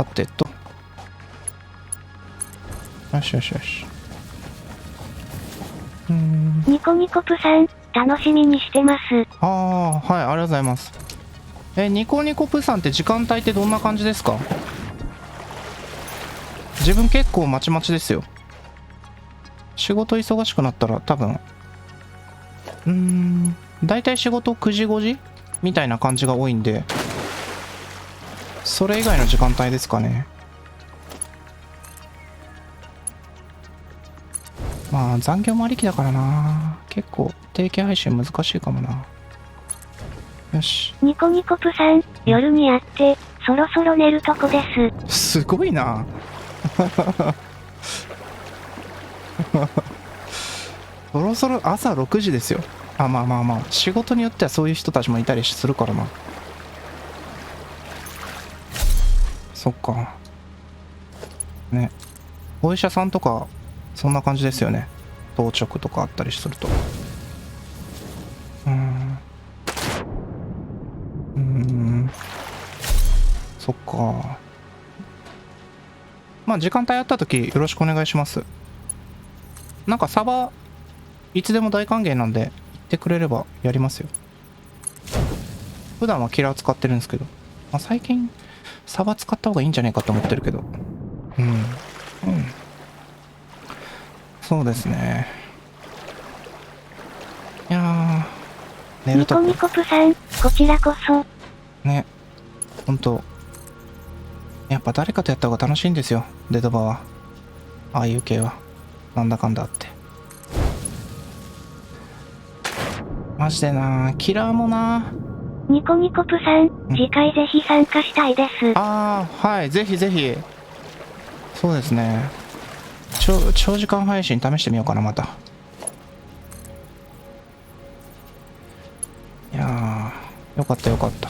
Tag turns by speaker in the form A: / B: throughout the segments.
A: さてと。よしよしよし。
B: ニコニコプさん、楽しみにしてます。
A: ああ、はい、ありがとうございます。ニコニコプさんって時間帯ってどんな感じですか？自分結構まちまちですよ。仕事忙しくなったら多分、だいたい仕事9時5時みたいな感じが多いんで、それ以外の時間帯ですかね。まあ残業もありきだからな。結構定期配信難しいかもな。よし。
B: ニコニコプさん、夜にやって、そろそろ寝るとこです。
A: すごいな。そろそろ朝6時ですよ。あ、まあまあまあ、仕事によってはそういう人たちもいたりするからな。そっか。ね。お医者さんとか、そんな感じですよね。当直とかあったりすると。そっか。まあ時間帯あった時よろしくお願いします。なんかサバいつでも大歓迎なんで言ってくれればやりますよ。普段はキラー使ってるんですけど、まあ、最近サバ使った方がいいんじゃないかと思ってるけど。そうですね。いやー、寝るとこ
B: ニコニコプさん、こちらこそ。
A: ね、ほんとやっぱ誰かとやった方が楽しいんですよ、デドバは。ああいう系はなんだかんだあって。マジでな、キラーもな。
B: ニコニコプさん、次回ぜひ参加したいです。
A: ああ、はい、ぜひぜひ。そうですね。長時間配信試してみようかな、また。いやー、よかったよかった。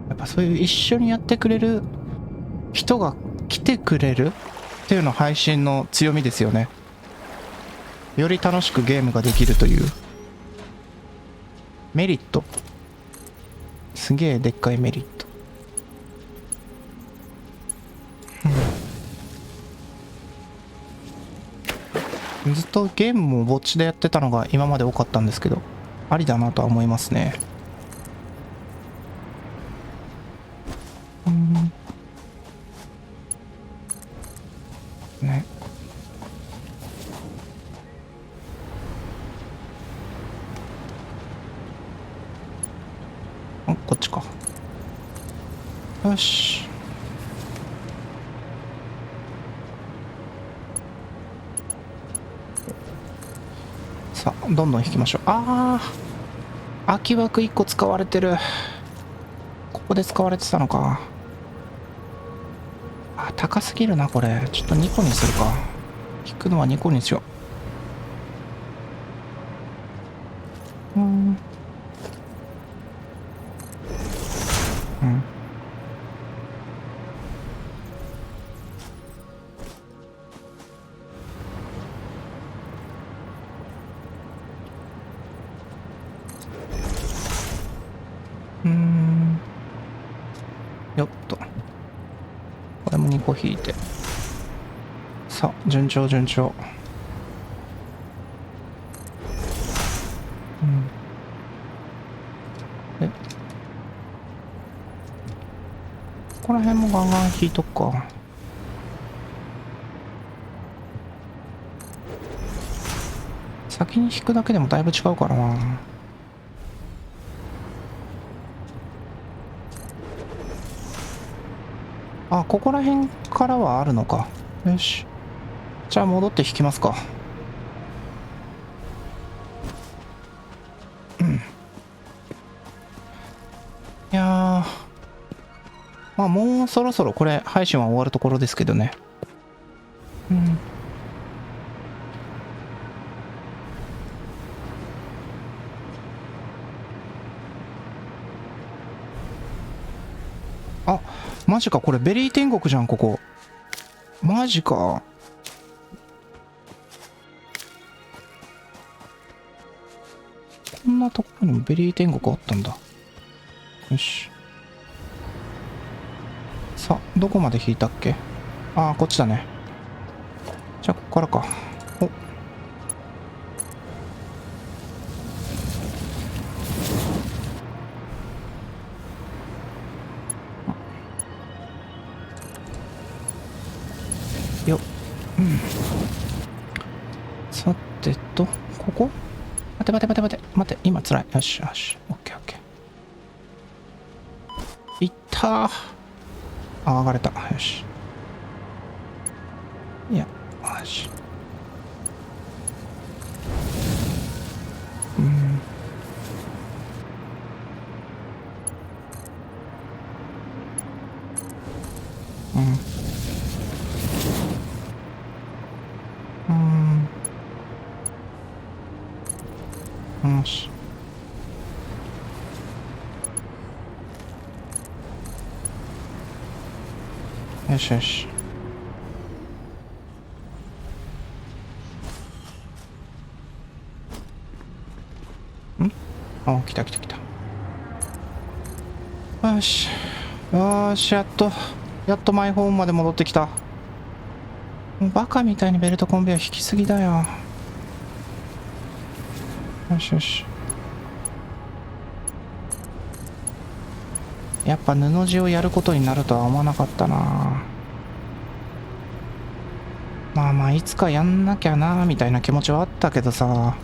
A: やっぱそういう一緒にやってくれる人が来てくれるっていうの配信の強みですよね。より楽しくゲームができるというメリット。すげえでっかいメリット。ずっとゲームもぼっちでやってたのが今まで多かったんですけど、ありだなとは思いますね。ね。あ、こっちか。よし。さあ、どんどん引きましょう。ああ、空き枠1個使われてる。ここで使われてたのか。あ、高すぎるな、これ。ちょっと2個にするか。引くのは2個にしよう。よっと。これも2個引いて。さあ、順調順調。で、ここら辺もガンガン引いとくか。先に引くだけでもだいぶ違うからな。あ、ここら辺からはあるのか。よし。じゃあ戻って引きますか。いやー、まあもうそろそろこれ配信は終わるところですけどね。あ、マジか、これベリー天国じゃん、ここ。マジか。こんなところにもベリー天国あったんだ。よし。さあ、どこまで引いたっけ？ああ、こっちだね。じゃあ、ここからか。お。よっ。うん。さてと、ここ？待て待て待て待て。待て、今辛い。よしよし。オッケーオッケー。いったー。あ、上がれた。よし。いや、よし。よし。よしよし。あ、来た来た来た。よし。よし、やっとマイホームまで戻ってきた。バカみたいにベルトコンベヤー引きすぎだよ。よしよし。やっぱ布地をやることになるとは思わなかったな。まあまあいつかやんなきゃなみたいな気持ちはあったけどさ。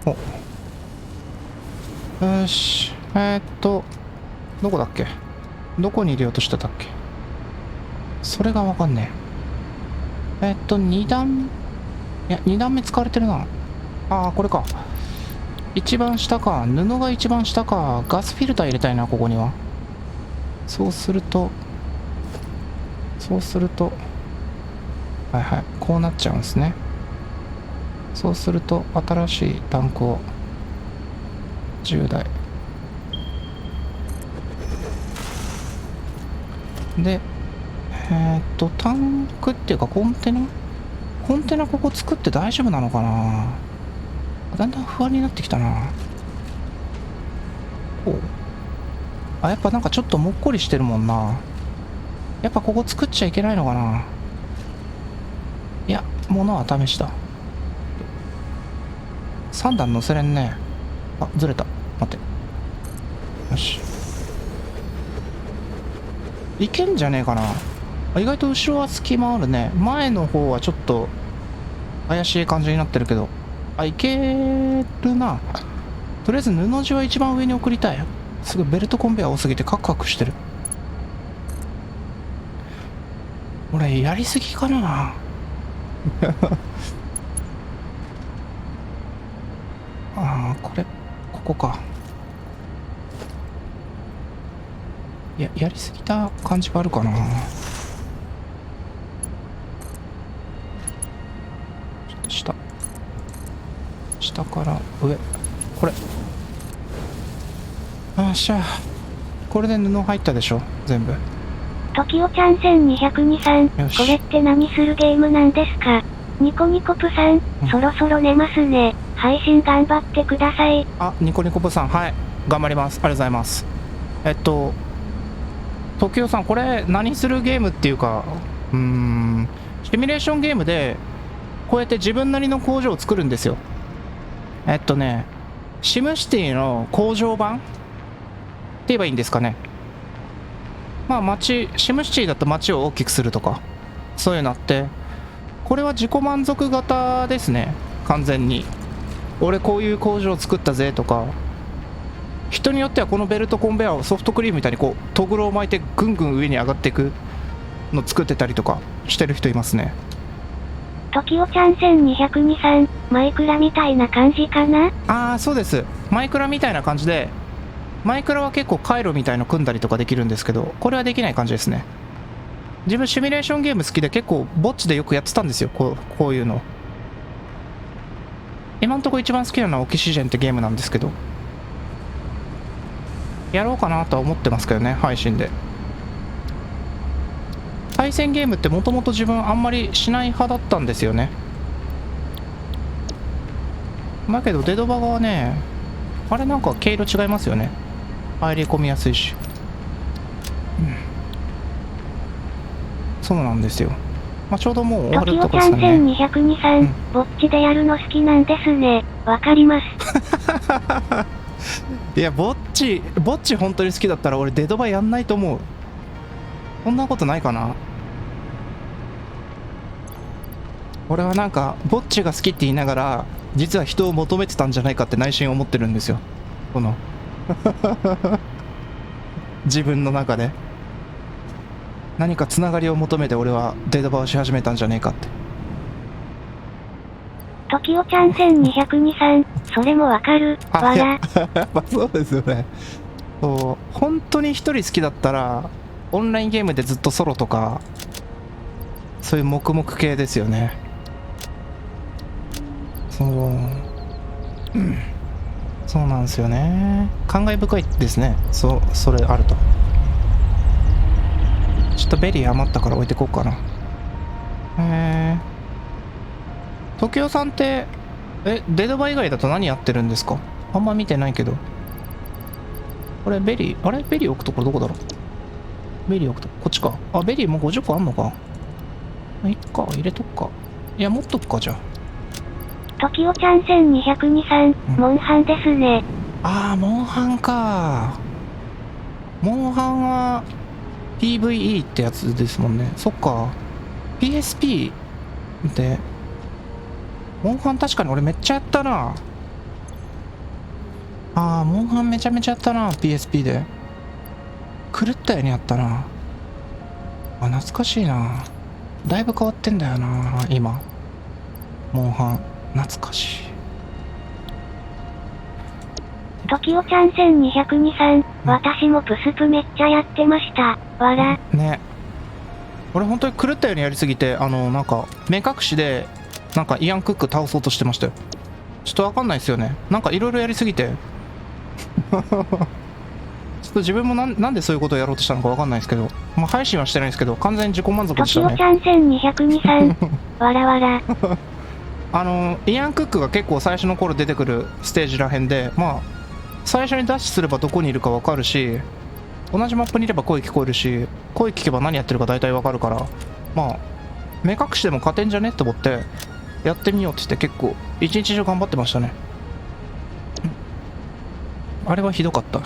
A: お、よし。どこだっけ？どこに入れようとしてたっけ？それがわかんねえ。2段、いや、2段目使われてるな。ああ、これか。一番下か。布が一番下か。ガスフィルター入れたいな、ここには。そうすると、はいはい。こうなっちゃうんですね。そうすると、新しいタンクを10台。で、タンクっていうかコンテナここ作って大丈夫なのかな。だんだん不安になってきたな。おう。あ、やっぱなんかちょっともっこりしてるもんな。やっぱここ作っちゃいけないのかな。いや、物は試した。3段乗せれんね。あ、ずれた。待って。よし。いけんじゃねえかな。意外と後ろは隙間あるね。前の方はちょっと怪しい感じになってるけど。あ、いけるな。とりあえず布地は一番上に送りたい。すごいベルトコンベヤー多すぎてカクカクしてる。俺やりすぎかな。ああ、ここか。いや、やりすぎた感じがあるかな。ちょっと下から上。これ。あっしゃ。これで布入ったでしょ、全部。
B: トキオちゃん1202さん、これって何するゲームなんですか？ニコニコプさん、そろそろ寝ますね。配信頑張ってください。
A: あ、ニコニコプさん、はい。頑張ります。ありがとうございます。トキオさん、これ何するゲームっていうか、シミュレーションゲームで、こうやって自分なりの工場を作るんですよ。シムシティの工場版って言えばいいんですかね。まあシムシティだと街を大きくするとか、そういうのあって、これは自己満足型ですね、完全に。俺こういう工場を作ったぜとか、人によってはこのベルトコンベヤーをソフトクリームみたいにこう、トグロを巻いてぐんぐん上に上がっていくの作ってたりとかしてる人いますね。
B: トキオちゃん1202さん、マイクラみたいな感じかな？
A: ああ、そうです。マイクラみたいな感じで、マイクラは結構回路みたいの組んだりとかできるんですけど、これはできない感じですね。自分シミュレーションゲーム好きで結構ぼっちでよくやってたんですよ、こういうの。今んとこ一番好きなのはオキシジェンってゲームなんですけど、やろうかなとは思ってますけどね、配信で。対戦ゲームってもともと自分あんまりしない派だったんですよね。だけどデドバガはね、あれなんか毛色違いますよね。入り込みやすいし、そうなんですよ。まあ、ちょうどもう終わるとこですかね。
B: TOKIOちゃん1202さん、ぼっちでやるの好きなんですね。わかります
A: いや、ぼっち本当に好きだったら俺デドバやんないと思う。そんなことないかな。俺はなんかぼっちが好きって言いながら実は人を求めてたんじゃないかって内心思ってるんですよ、この自分の中で何かつながりを求めて俺はデータバをし始めたんじゃねえかって。
B: TOKIOちゃん1202さん、それもわかる。わら。
A: やっぱそうですよね。そう本当に一人好きだったらオンラインゲームでずっとソロとかそういう黙々系ですよね。そうなんですよね。感慨深いですね。それあると。ちょっとベリー余ったから置いてこうかな。TOKIOさんってデドバ以外だと何やってるんですか？あんま見てないけど。これベリー、あれベリー置くところどこだろう。ベリー置くとこっちか。あ、ベリーもう50個あんのか。いっか、入れとくか。いや、持っとくか、じゃあ。
B: TOKIOちゃん1202さん、モンハンですね。
A: あー、モンハンか。モンハンは PVE ってやつですもんね。そっか。PSP で、モンハン確かに俺めっちゃやったな。モンハンめちゃめちゃやったな、PSP で。狂ったようにやったな。懐かしいな。だいぶ変わってんだよな、今。モンハン。懐かしい。
B: TOKIOちゃん1202さん、私もプスプめっちゃやってました。わら。
A: ね。俺本当に狂ったようにやりすぎて、なんか、目隠しで、なんかイアン・クック倒そうとしてましたよ。ちょっとわかんないですよね。なんかいろいろやりすぎて。ちょっと自分もなんでそういうことをやろうとしたのかわかんないですけど、まあ、配信はしてないですけど、完全に自己満足でしたね。
B: TOKIOちゃん1202さん、わらわら。
A: イアン・クックが結構最初の頃出てくるステージらへんで、まあ、最初にダッシュすればどこにいるかわかるし、同じマップにいれば声聞こえるし、声聞けば何やってるか大体わかるから、まあ、目隠しでも勝てんじゃねって思って、やってみようって言って結構、一日中頑張ってましたね。あれはひどかった。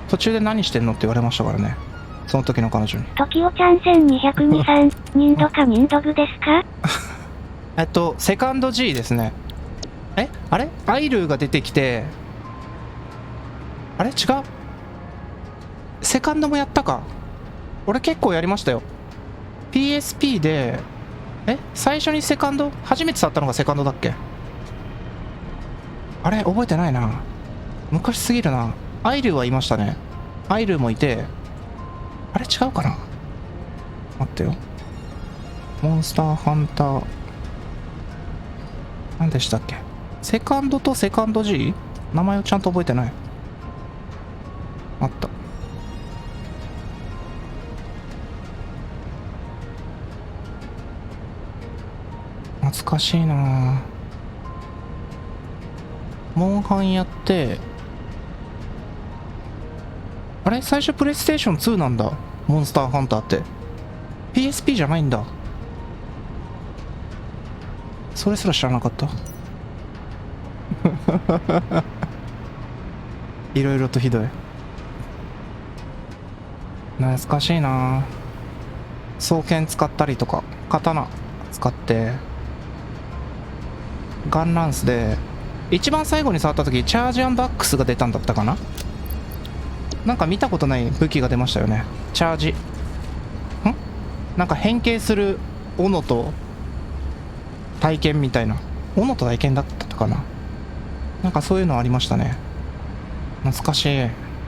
A: 途中で何してんのって言われましたからね。その時の彼女に。
B: TOKIOちゃん1202さん、ニンドかニンドグですか？
A: セカンド G ですね。あれアイルーが出てきて、あれ違う、セカンドもやったか。俺結構やりましたよ。PSP で、最初にセカンド初めて触ったのがセカンドだっけ。あれ覚えてないな。昔すぎるな。アイルーはいましたね。アイルーもいて、あれ違うかな。待ってよ。モンスターハンター。何でしたっけ。セカンドとセカンド G？ 名前をちゃんと覚えてない。あった。懐かしいな。モンハンやって、あれ最初プレイステーション2なんだ。モンスターハンターって PSP じゃないんだ。それすら知らなかったいろいろとひどい。懐かしいな。双剣使ったりとか、刀使ってガンランスで一番最後に触った時チャージ&アックスが出たんだったかな。なんか見たことない武器が出ましたよね。チャージなんか変形する斧と体験みたいな。斧と体験だったかな。なんかそういうのありましたね。懐かしい。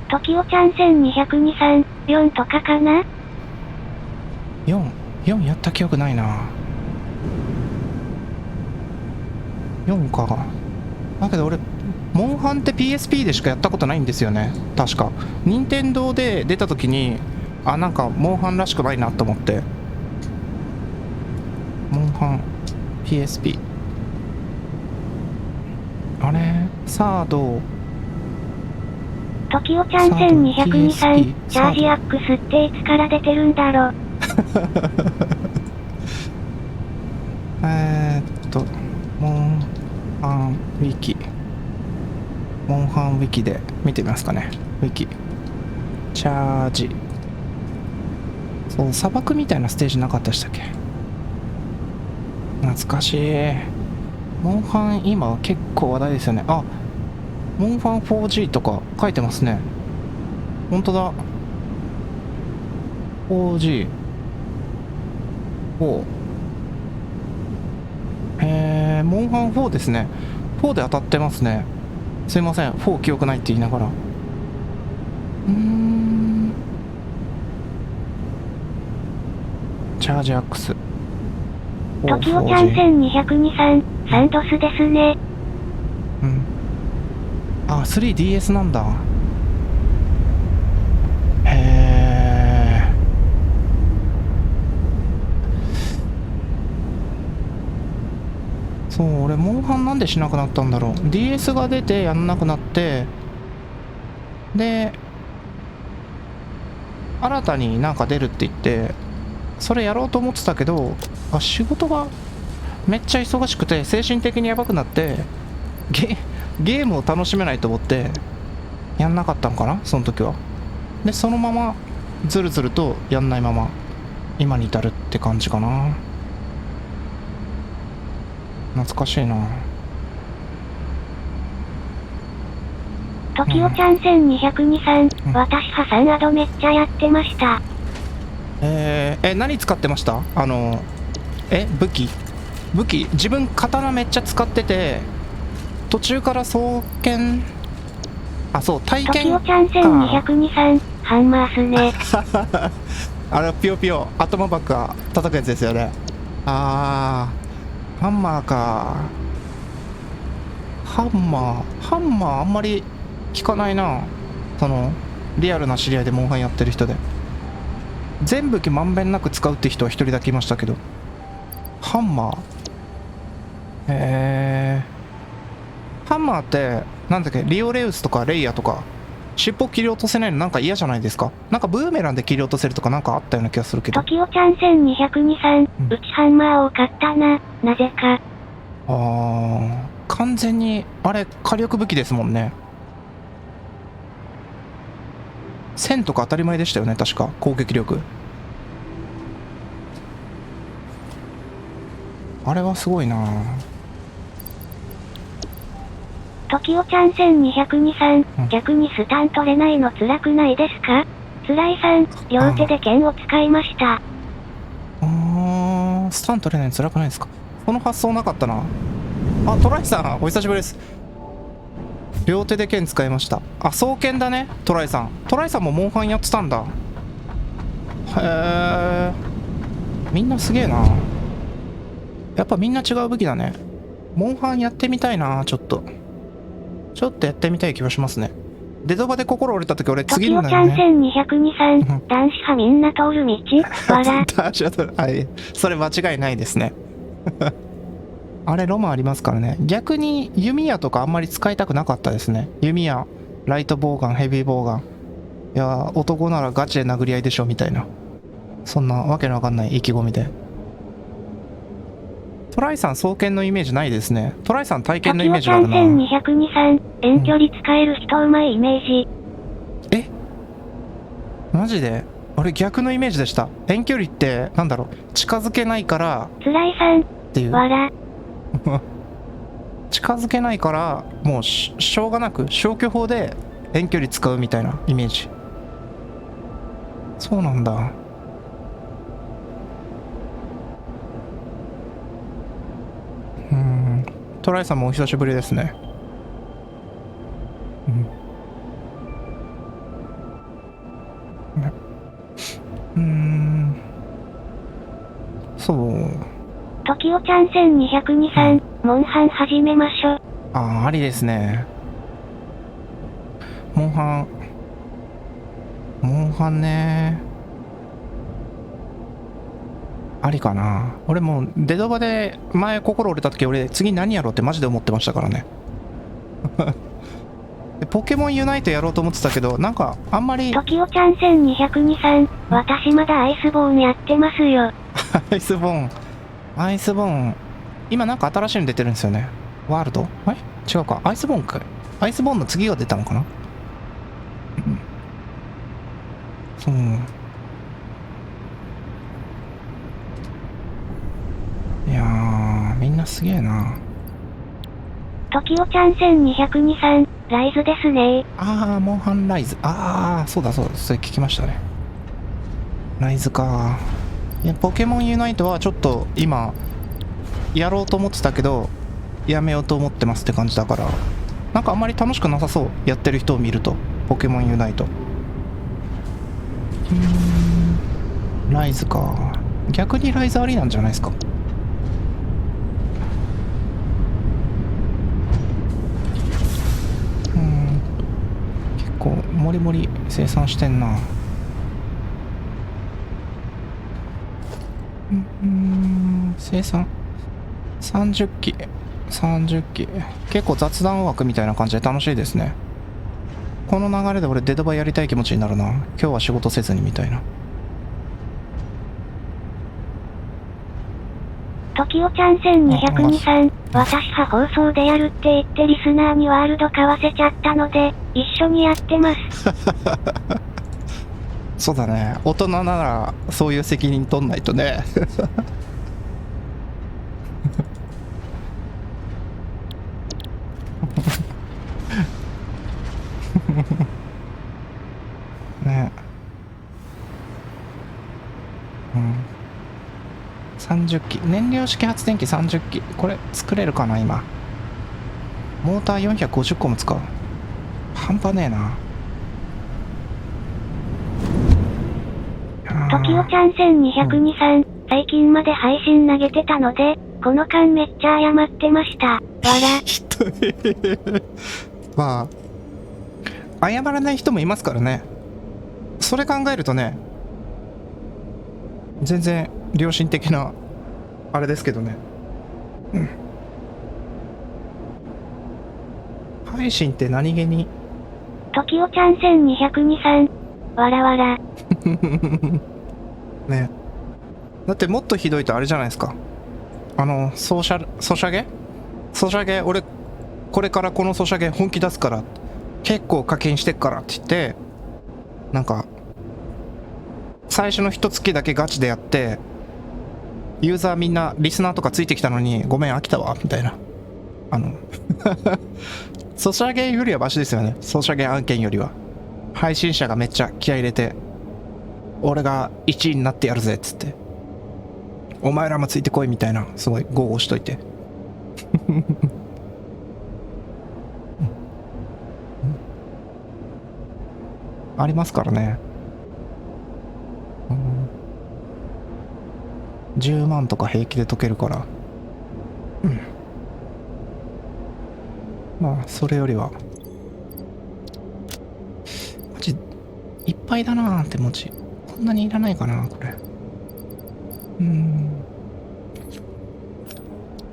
B: TOKIOちゃん1202さん、4とかかな。
A: 4やった記憶ないな。4か。だけど俺モンハンって PSP でしかやったことないんですよね。確か任天堂で出た時にあ、なんかモンハンらしくないなと思って。モンハン PSP。 あれサード
B: トキオちゃん1223、チャージアックスっていつから出てるんだろ。
A: モンハンウィキ。モンハンウィキで見てみますかね。ウィキ。チャージ。そう、砂漠みたいなステージなかったでしたっけ。懐かしい。モンハン今結構話題ですよね。あ、モンハン 4G とか書いてますね。ほんとだ。4G。4。モンハン4ですね。4で当たってますね。すいません。4記憶ないって言いながら。チャージアックス。
B: トキオちゃん1223、サンドスですね。
A: うん。あ、3DS なんだ。へー。そう、俺、モンハンなんでしなくなったんだろう。DS が出てやんなくなって、で、新たになんか出るって言って、それやろうと思ってたけど、仕事がめっちゃ忙しくて、精神的にやばくなって、ゲームを楽しめないと思って、やんなかったのかな、その時は。で、そのまま、ずるずるとやんないまま、今に至るって感じかな。懐かしいな。
B: トキオちゃん1223、私破産アドめっちゃやってました。
A: 何使ってました？武器自分刀めっちゃ使ってて、途中から双剣、あ、そう、体験
B: トキオちゃん1223、ハンマースね。
A: あれ、ピヨピヨ、頭ばっか叩くやつですよね。ハンマーか。ハンマーあんまり聞かないな。その、リアルな知り合いでモンハンやってる人で。全武器まんべんなく使うって人は一人だけいましたけど。ハンマー。ハンマーって、なんだっけ、リオレウスとかレイヤとか、尻尾切り落とせないのなんか嫌じゃないですか。なんかブーメランで切り落とせるとかなんかあったような気がするけど。
B: トキオちゃん1223、うちハンマーを買ったな、なぜか。
A: 完全に、あれ、火力武器ですもんね。1000とか当たり前でしたよね、確か。攻撃力。あれはすごいな。
B: トキオちゃん1223、逆にスタン取れないの辛くないですか？辛いさん、両手で剣を使いました。
A: スタン取れないの辛くないですか？この発想なかったな。あ、トライさん、お久しぶりです。両手で剣使いました。あ、双剣だね、トライさん。トライさんもモンハンやってたんだ。へえ。みんなすげえな。やっぱみんな違う武器だね。モンハンやってみたいな、ちょっとやってみたい気がしますね。デドバで心折れた時俺次の
B: トキオちゃん1223、男子派みんな通る道、わら。
A: 男子は通る。はい。それ間違いないですね。あれロマンありますからね。逆に弓矢とかあんまり使いたくなかったですね。弓矢、ライトボウガン、ヘビーボウガン。いや、男ならガチで殴り合いでしょみたいな。そんなわけのわかんない意気込みで。トライさん双剣のイメージないですね。トライさん体験のイメージがあるな。
B: トキオちゃん1223、遠距離使える人うまいイメージ。
A: マジで俺逆のイメージでした。遠距離ってなんだろう、近づけないから
B: 辛いさん、
A: っていう。
B: わら。
A: 近づけないからもうしょうがなく消去法で遠距離使うみたいなイメージ。そうなんだ。トライさんもお久しぶりですね。そう。
B: トキオちゃん1223、モンハン始めましょ。
A: ありですね。モンハンね。ありかな。俺もうデドバで前心折れた時、俺次何やろうってマジで思ってましたからね。でポケモンユナイトやろうと思ってたけど、なんかあんまり
B: トキオちゃん1202さん、私まだアイスボーンやってますよ。
A: アイスボーン、アイスボーン、今なんか新しいの出てるんですよね。ワールド、違うか、アイスボーンか。アイスボーンの次が出たのかな。そう。いやー、みんなすげえな。
B: トキオちゃん1202さん、ライズですね。
A: あー、モンハンライズ。あー、そうだそうだ、それ聞きましたね。ライズか。いや、ポケモンユナイトはちょっと今、やろうと思ってたけど、やめようと思ってますって感じだから、なんかあんまり楽しくなさそう、やってる人を見ると、ポケモンユナイト。ライズか。逆にライズありなんじゃないですか。結構モリモリ生産してんな。生産30機30機、結構雑談枠みたいな感じで楽しいですね。この流れで俺デドバやりたい気持ちになるな。今日は仕事せずにみたいな。
B: トキオちゃん1202さん、私は放送でやるって言ってリスナーにワールド買わせちゃったので、一緒にやってます。
A: そうだね、大人ならそういう責任取んないとね。ね。30機、燃料式発電機30機、これ作れるかな。今モーター450個も使う。半端ねえな。
B: トキオちゃん1202さん、最近まで配信投げてたので、この間めっちゃ謝ってました。わら。
A: まあ謝らない人もいますからね。それ考えるとね、全然良心的なあれですけどね。配信って何気に。
B: トキオちゃん1202さん、わらわら。
A: ね。だってもっとひどいとあれじゃないですか。ソシャゲ、俺これからこのソシャゲ本気出すから、結構課金してっからって言って、なんか最初の一月だけガチでやって、ユーザーみんなリスナーとかついてきたのに、ごめん飽きたわみたいな。ソシャゲよりはマシですよね。ソシャゲ案件よりは。配信者がめっちゃ気合い入れて、俺が1位になってやるぜっつって、お前らもついてこいみたいな、すごい豪語しといて。ありますからね。10万とか平気で解けるから。まあそれよりはマジいっぱいだなーって文字。こんなにいらないかなこれ。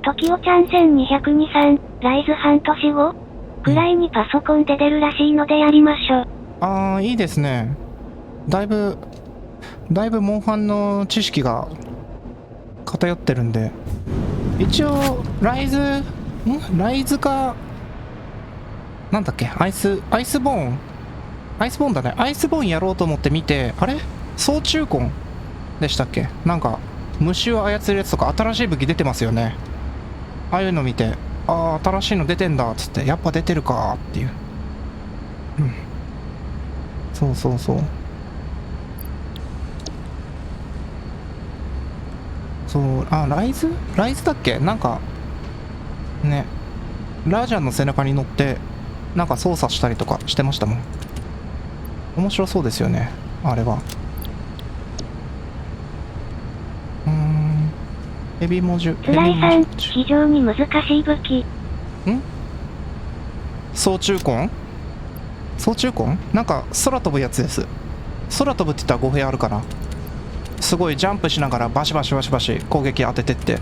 B: トキオちゃん1202さん、ライズ半年後くらいにパソコンで出るらしいのでやりましょう。
A: ああ、いいですね。だいぶモンハンの知識が偏ってるんで、一応ライズかなんだっけ、アイスボーンだね。アイスボーンやろうと思って見て、あれ総中根でしたっけ。なんか虫を操るやつとか新しい武器出てますよね。ああいうの見て、ああ新しいの出てんだっつって、やっぱ出てるかっていう。そうそうそうそう。あ、ライズだっけ。なんかね、ラージャンの背中に乗ってなんか操作したりとかしてましたもん。面白そうですよねあれは。ヘビモジュ。
B: つらいさん、非常に難しい武器。
A: 総中根なんか空飛ぶやつです。空飛ぶって言ったら語弊あるかな。すごいジャンプしながらバシバシバシバシ攻撃当ててって、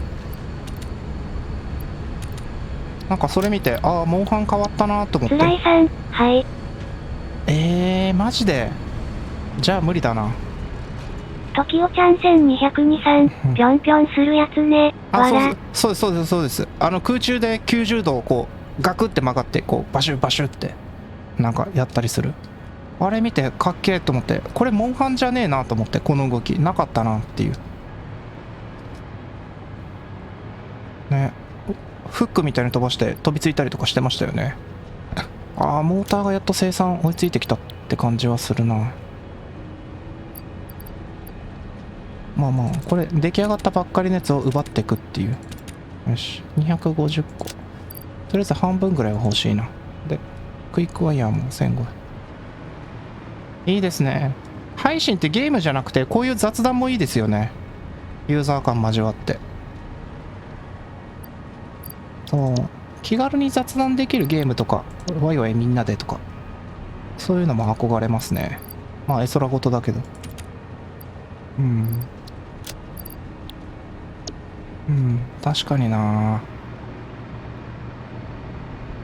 A: なんかそれ見て、ああモンハン変わったなと思って。
B: つらいさん、はい。
A: マジでじゃあ無理だな。
B: トキオちゃん1202さん、ぴょんぴょんするやつね。
A: あ、そうですそうですそうです。空中で90度をこうガクって曲がってこうバシュバシュってなんかやったりする。あれ見てかっけえと思って、これモンハンじゃねえなと思って、この動きなかったなっていうね。フックみたいに飛ばして飛びついたりとかしてましたよね。ああモーターがやっと生産追いついてきたって感じはするな。まあまあこれ出来上がったばっかりのやつを奪っていくっていう。よし250個、とりあえず半分ぐらいは欲しいな。でクイックワイヤーも1500。いいですね。配信ってゲームじゃなくてこういう雑談もいいですよね。ユーザー感交わって、そう気軽に雑談できるゲームとか、ワイワイみんなでとか、そういうのも憧れますね。まあ絵空事だけど。確かにな。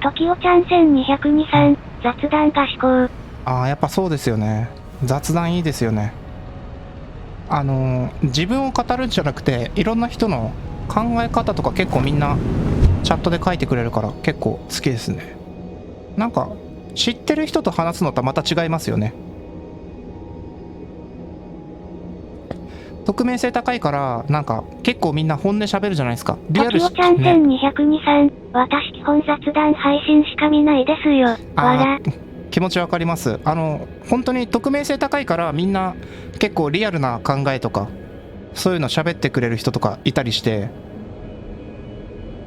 B: トキオちゃん1202さん、雑談合唱。
A: ああやっぱそうですよね。雑談いいですよね。自分を語るんじゃなくて、いろんな人の考え方とか結構みんなチャットで書いてくれるから結構好きですね。なんか知ってる人と話すのとはまた違いますよね。匿名性高いからなんか結構みんな本音喋るじゃないですか。リアル
B: トキオちゃん1202さん、私基本雑談配信しか見ないですよ。わら。
A: 気持ちわかります。本当に匿名性高いからみんな結構リアルな考えとかそういうの喋ってくれる人とかいたりして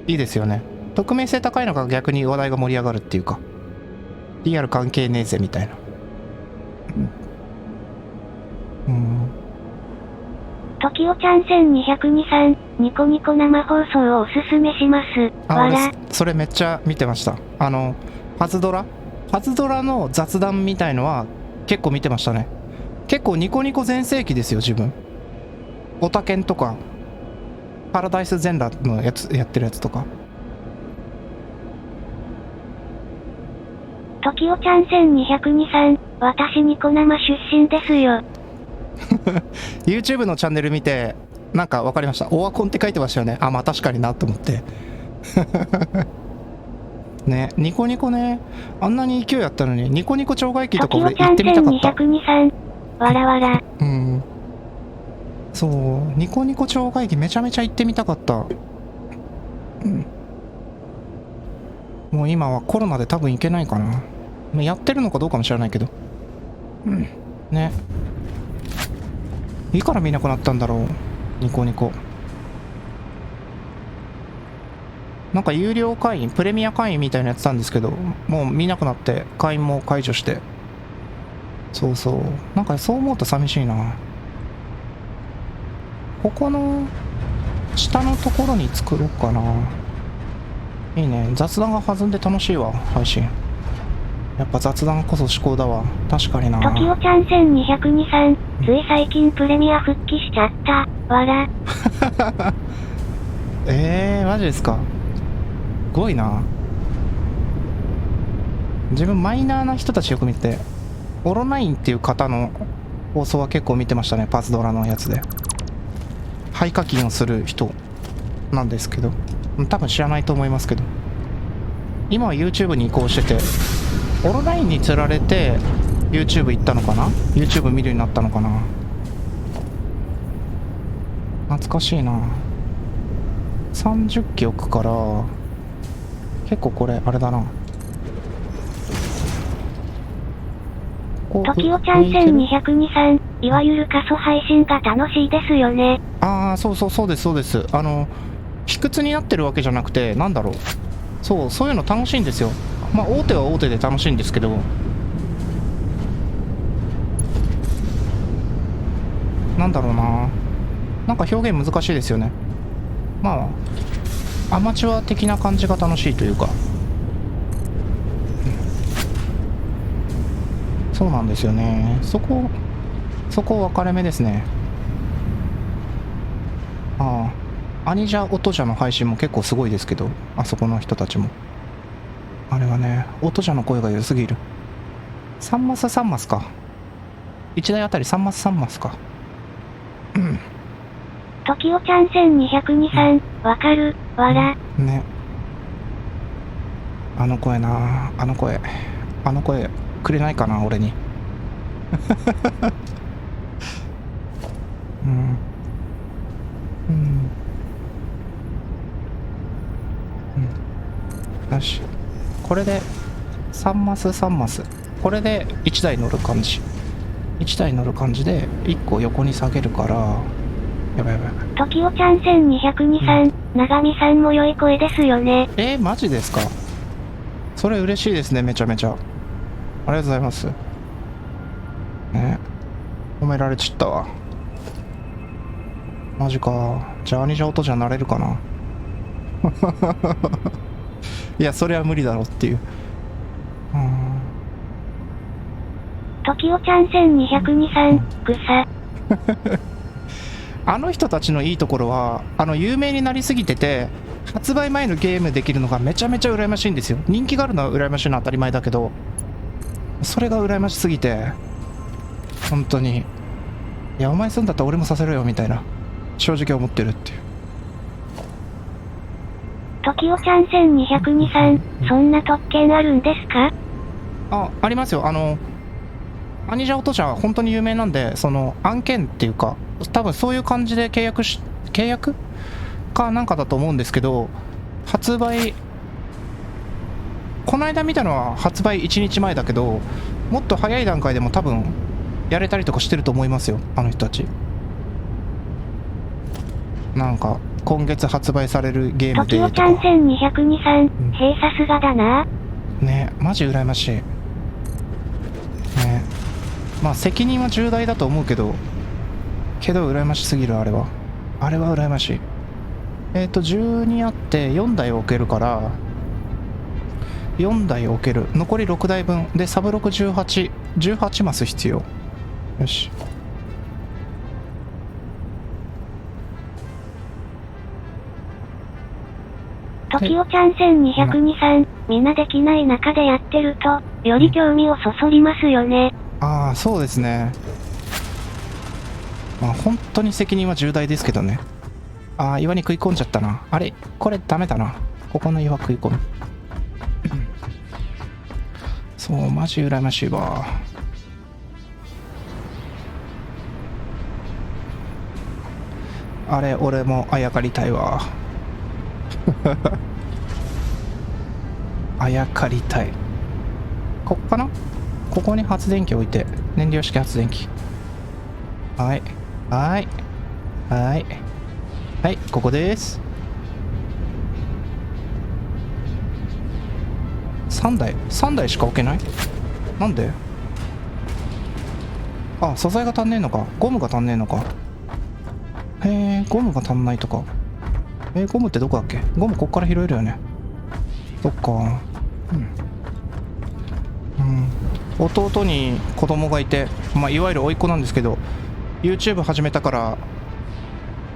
A: いいですよね。匿名性高いのが逆に話題が盛り上がるっていうか、リアル関係ねえぜみたいな。
B: トキオちゃん1202さん、ニコニコ生放送をおすすめします。わら。
A: それめっちゃ見てました。パズドラの雑談みたいのは結構見てましたね。結構ニコニコ全盛期ですよ自分。オタケンとかパラダイス全裸のやつやってるやつとか。
B: トキオちゃん1202さん、私ニコ生出身ですよ。
A: YouTube のチャンネル見てなんか分かりました。オワコンって書いてましたよね。あまあ確かになと思ってね、ニコニコね、あんなに勢いあったのにニコニコ超外機とか俺行ってみたかった。
B: トキオちゃん1202さん、わらわら。
A: そうニコニコ超外機めちゃめちゃ行ってみたかった。もう今はコロナで多分行けないかな。やってるのかどうかも知らないけど。ね。いいから見なくなったんだろう、ニコニコ。なんか有料会員、プレミア会員みたいなやつたんですけど、もう見なくなって会員も解除して。そうそう。なんかそう思うと寂しいな。ここの下のところに作ろうかな。いいね。雑談が弾んで楽しいわ、配信。やっぱ雑談こそ至高だわ。確かにな。
B: トキオちゃん1202さん、つい最近プレミア復帰しちゃった。わら。
A: マジですか。すごいな。自分マイナーな人たちよく見て、オロナインっていう方の放送は結構見てましたね。パズドラのやつで廃課金をする人なんですけど、多分知らないと思いますけど、今は YouTube に移行してて、オロナインに釣られて YouTube 行ったのかな。 YouTube 見るようになったのかな。懐かしいな。30機置くから結構これあれだな。
B: トキオちゃん1202さん、いわゆる過疎配信が楽しいですよね。
A: ああそうですそうです。卑屈になってるわけじゃなくて、なんだろう、そういうの楽しいんですよ。まあ大手は大手で楽しいんですけど、なんだろうな、なんか表現難しいですよね。まあアマチュア的な感じが楽しいというか、そうなんですよね。そこ分かれ目ですね。ああ、アニジャ音じゃの配信も結構すごいですけど、あそこの人たちも。あれはね、音じゃの声が良すぎる。3マス3マスか。1台あたり3マス3マスか。
B: ときおちゃん1202さん、わかる、わら。
A: ね。あの声な、あの声くれないかな、俺に。うん。うん。うん。よし。これで、3マス3マス。これで1台乗る感じ。1台乗る感じで、1個横に下げるから、やばいやばいやばい。
B: ときおちゃん1202さん、長見さんも良い声ですよね。
A: マジですか？それ嬉しいですね、めちゃめちゃ。ありがとうございます。ね。褒められちったわ。マジか。じゃあ、アニジャ音じゃなれるかな。いや、それは無理だろっていう。
B: ときおちゃん1202さん、草。
A: あの人たちのいいところは、有名になりすぎてて、発売前のゲームできるのがめちゃめちゃ羨ましいんですよ。人気があるのは羨ましいのは当たり前だけど、それが羨ましすぎて、本当に、いや、お前すんだったら俺もさせろよみたいな、正直思ってるっていう。
B: ときおちゃん1202さん、そんな特権あるんですか？
A: ありますよ。アニジャ音じゃ本当に有名なんで、その案件っていうか、多分そういう感じで契約かなんかだと思うんですけど、発売、この間見たのは発売1日前だけど、もっと早い段階でも多分やれたりとかしてると思いますよ、あの人たち。なんか今月発売されるゲームでとか。
B: ときおちゃん1202さん、へえ、さすがだな。
A: ね、マジ羨ましい。ね、まあ責任は重大だと思うけど羨ましすぎる。あれは羨ましい。12あって4台置けるから、4台置ける。残り6台分でサブ618、18マス必要。よし。
B: ときおちゃん1202さん、みんなできない中でやってると、より興味をそそりますよね。
A: ああ、そうですね。まあ本当に責任は重大ですけどね。ああ、岩に食い込んじゃったな。あれ、これダメだな。ここの岩食い込む。そう、マジ羨ましいわ。あれ、俺もあやかりたいわ。あやかりたい。ここかな？ここに発電機置いて、燃料式発電機。はい。はい。はい。はい、ここです。3台しか置けない？なんで？あ、素材が足んねえのか。ゴムが足んねえのか。へえ、ゴムが足んないとか。ゴムってどこだっけ？ゴムこっから拾えるよね。そっか。弟に子供がいて、まあいわゆる甥っ子なんですけど、 YouTube 始めたから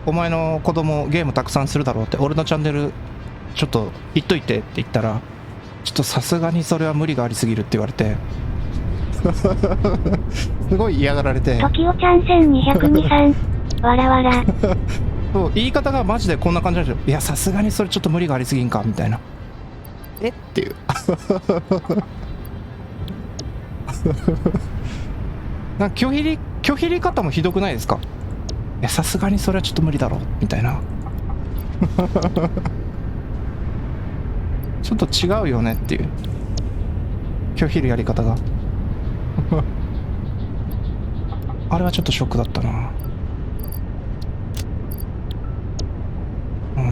A: お前の子供ゲームたくさんするだろうって、俺のチャンネルちょっと言っといてって言ったら、ちょっとさすがにそれは無理がありすぎるって言われてすごい嫌がられて。
B: ときおちゃん1202さん、わらわら。
A: そう、言い方がマジでこんな感じなんですよ。いや、さすがにそれちょっと無理がありすぎんかみたいな。っていうなんか拒否り方もひどくないですか？いや、さすがにそれはちょっと無理だろみたいなちょっと違うよねっていう拒否るやり方があれはちょっとショックだったな。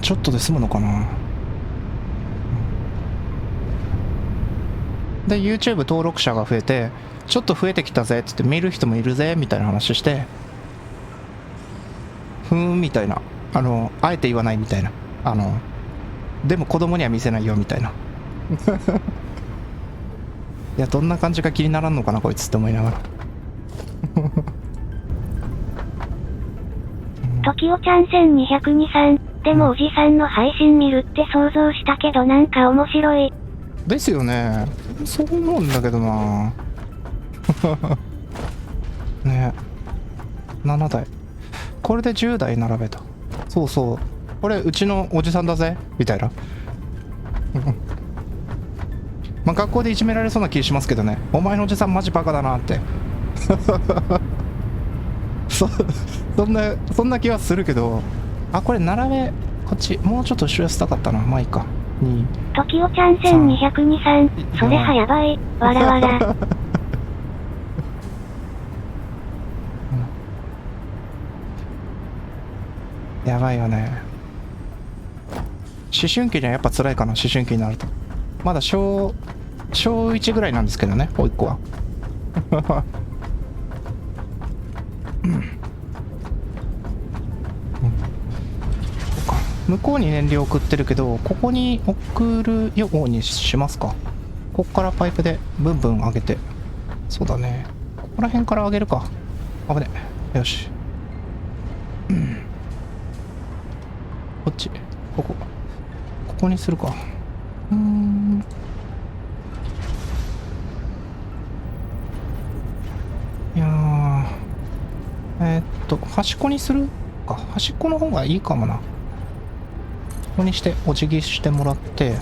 A: ちょっとで済むのかな。で YouTube 登録者が増えて、ちょっと増えてきたぜっつって見る人もいるぜみたいな話して、ふーんみたいな、あえて言わないみたいな、でも子供には見せないよみたいな。いや、どんな感じか気にならんのかなこいつって思いながら。
B: ときおちゃん1223。でもおじさんの配信見るって想像したけどなんか面白い。
A: ですよね。そう思うんだけどな。ね。7台。これで10台並べた。そうそう。これうちのおじさんだぜみたいな。まあ学校でいじめられそうな気しますけどね。お前のおじさんマジバカだなって。そんな気はするけど。あ、これ並べ、こっち、もうちょっと後ろやせたかったな。まあいいか。2。
B: ときおちゃん1223。それはやばい。わらわら。
A: やばいよね。思春期にはやっぱ辛いかな、思春期になると。まだ小1ぐらいなんですけどね、甥っ子は。向こうに燃料送ってるけど、ここに送るようにしますか。こっからパイプでブンブン上げて。そうだね。ここら辺から上げるか。危ね。よし。こっち。ここにするか。いやー。端っこにするか。端っこの方がいいかもな。ここにしてお辞儀してもらって、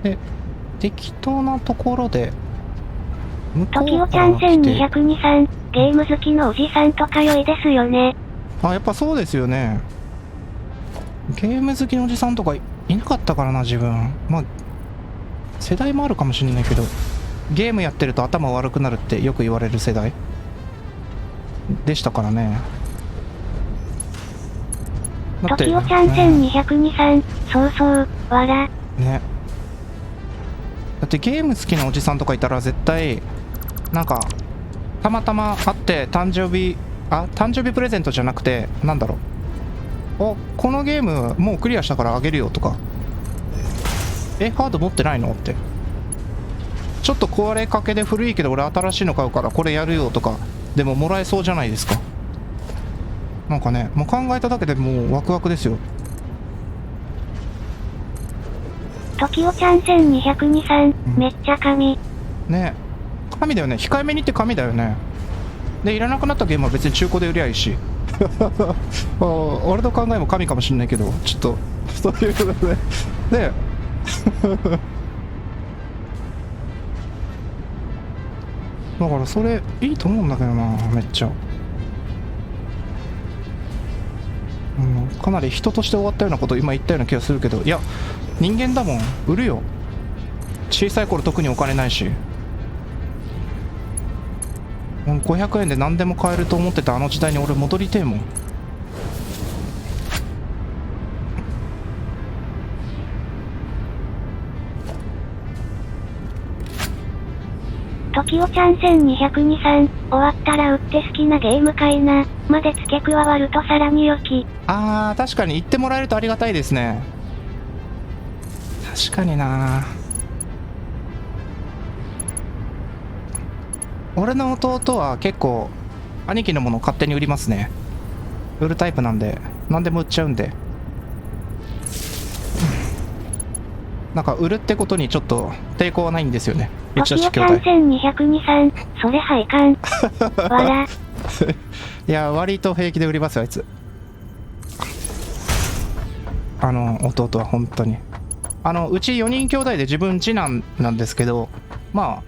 A: で適当なところで向こう
B: ときおちゃん
A: から来て。
B: 1223。ゲーム好きのおじさんとか良いですよね。
A: あ、やっぱそうですよね。ゲーム好きのおじさんとかいなかったからな、自分。まあ世代もあるかもしれないけど、ゲームやってると頭悪くなるってよく言われる世代でしたからね。
B: ときおちゃん1223。そうそう、わら。
A: ね。だってゲーム好きなおじさんとかいたら絶対なんかたまたま会って誕生日プレゼントじゃなくて、なんだろう、お、このゲームもうクリアしたからあげるよとか、ハード持ってないのって、ちょっと壊れかけで古いけど俺新しいの買うからこれやるよとかでももらえそうじゃないですか。なんかね、もう考えただけでもうワクワクですよ。
B: ときおちゃん1223。めっちゃ神。
A: ね、神だよね。控えめにって神だよね。でいらなくなったゲームは別に中古で売りゃいいし。俺の考えも神かもしんないけど、ちょっとそういうことででだからそれいいと思うんだけどな、めっちゃ。かなり人として終わったようなことを今言ったような気がするけど、いや人間だもん。売るよ。小さい頃特にお金ないし、500円で何でも買えると思ってたあの時代に俺戻りてえもん。
B: ときおちゃん1223。終わったら売って好きなゲーム買いな。まで付け加わるとさらに良き。
A: あー、確かに言ってもらえるとありがたいですね。確かにな。俺の弟は結構兄貴のものを勝手に売りますね。売るタイプなんで何でも売っちゃうんで、なんか売るってことにちょっと抵抗はないんですよね、う
B: と
A: ちの
B: きおちゃん1223。それはいかん。わら。
A: いや割と平気で売りますよあいつ。弟は本当にうち4人兄弟で自分次男なんですけど、まあ